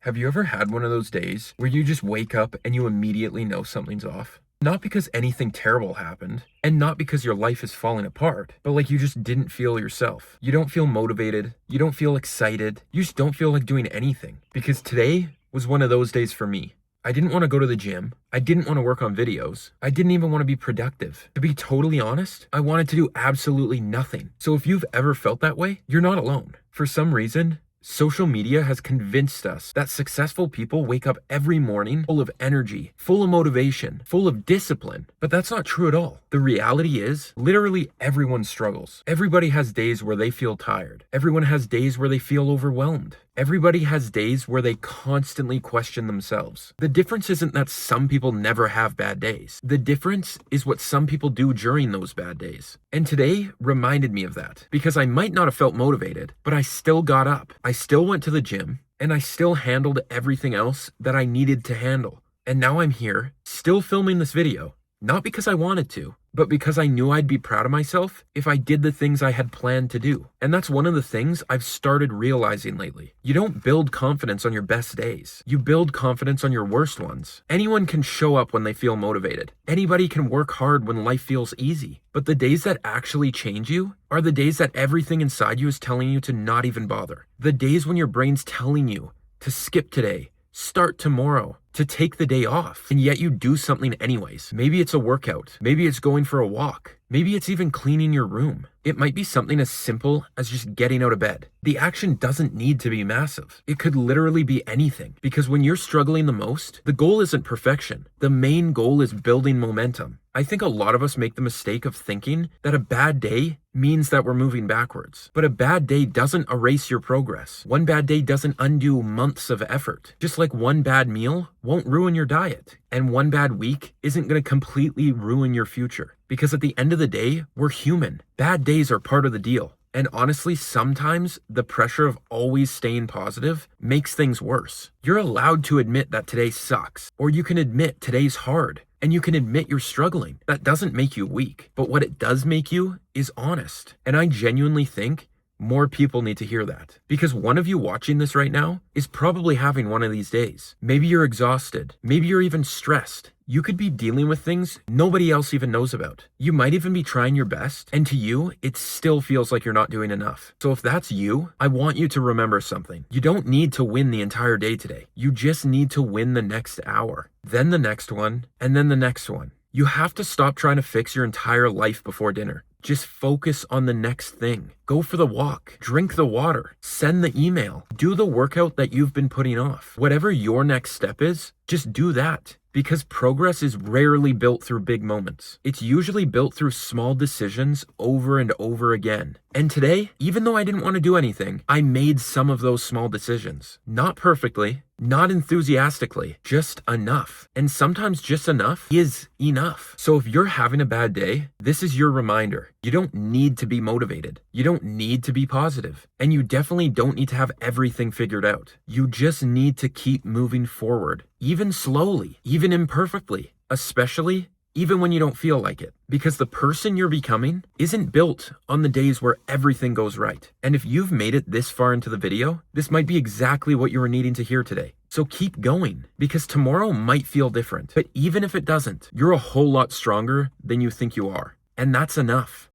Have you ever had one of those days where you just wake up and you immediately know something's off? Not because anything terrible happened, and not because your life is falling apart, but like you just didn't feel yourself. You don't feel motivated, you don't feel excited, you just don't feel like doing anything. Because today was one of those days for me. I didn't want to go to the gym. I didn't want to work on videos. I didn't even want to be productive. To be totally honest, I wanted to do absolutely nothing. So if you've ever felt that way, you're not alone. For some reason, social media has convinced us that successful people wake up every morning full of energy, full of motivation, full of discipline. But that's not true at all. The reality is, literally everyone struggles. Everybody has days where they feel tired. Everyone has days where they feel overwhelmed. Everybody has days where they constantly question themselves. The difference isn't that some people never have bad days. The difference is what some people do during those bad days. And today reminded me of that, because I might not have felt motivated, but I still got up. I still went to the gym, and I still handled everything else that I needed to handle. And now I'm here, still filming this video, not because I wanted to, but because I knew I'd be proud of myself if I did the things I had planned to do. And that's one of the things I've started realizing lately. You don't build confidence on your best days. You build confidence on your worst ones. Anyone can show up when they feel motivated. Anybody can work hard when life feels easy. But the days that actually change you are the days that everything inside you is telling you to not even bother. The days when your brain's telling you to skip today, start tomorrow, to take the day off, and yet you do something anyways. Maybe it's a workout. Maybe it's going for a walk. Maybe it's even cleaning your room. It might be something as simple as just getting out of bed. The action doesn't need to be massive. It could literally be anything, because when you're struggling the most, the goal isn't perfection. The main goal is building momentum. I think a lot of us make the mistake of thinking that a bad day means that we're moving backwards. But a bad day doesn't erase your progress. One bad day doesn't undo months of effort. Just like one bad meal won't ruin your diet, and one bad week isn't going to completely ruin your future. Because at the end of the day, we're human. Bad days are part of the deal. And honestly, sometimes the pressure of always staying positive makes things worse. You're allowed to admit that today sucks, or you can admit today's hard, and you can admit you're struggling. That doesn't make you weak, but what it does make you is honest. And I genuinely think more people need to hear that, because one of you watching this right now is probably having one of these days. Maybe you're exhausted. Maybe you're even stressed. You could be dealing with things nobody else even knows about. You might even be trying your best, and to you, it still feels like you're not doing enough. So if that's you, I want you to remember something. You don't need to win the entire day today. You just need to win the next hour, then the next one, and then the next one. You have to stop trying to fix your entire life before dinner. Just focus on the next thing. Go for the walk, drink the water, send the email, do the workout that you've been putting off. Whatever your next step is, just do that. Because progress is rarely built through big moments. It's usually built through small decisions over and over again. And today, even though I didn't want to do anything, I made some of those small decisions. Not perfectly, not enthusiastically, just enough. And sometimes just enough is enough. So if you're having a bad day, this is your reminder. You don't need to be motivated. You don't need to be positive. And you definitely don't need to have everything figured out. You just need to keep moving forward, even slowly, even imperfectly, especially even when you don't feel like it. Because the person you're becoming isn't built on the days where everything goes right. And if you've made it this far into the video, this might be exactly what you were needing to hear today. So keep going, because tomorrow might feel different. But even if it doesn't, you're a whole lot stronger than you think you are. And that's enough.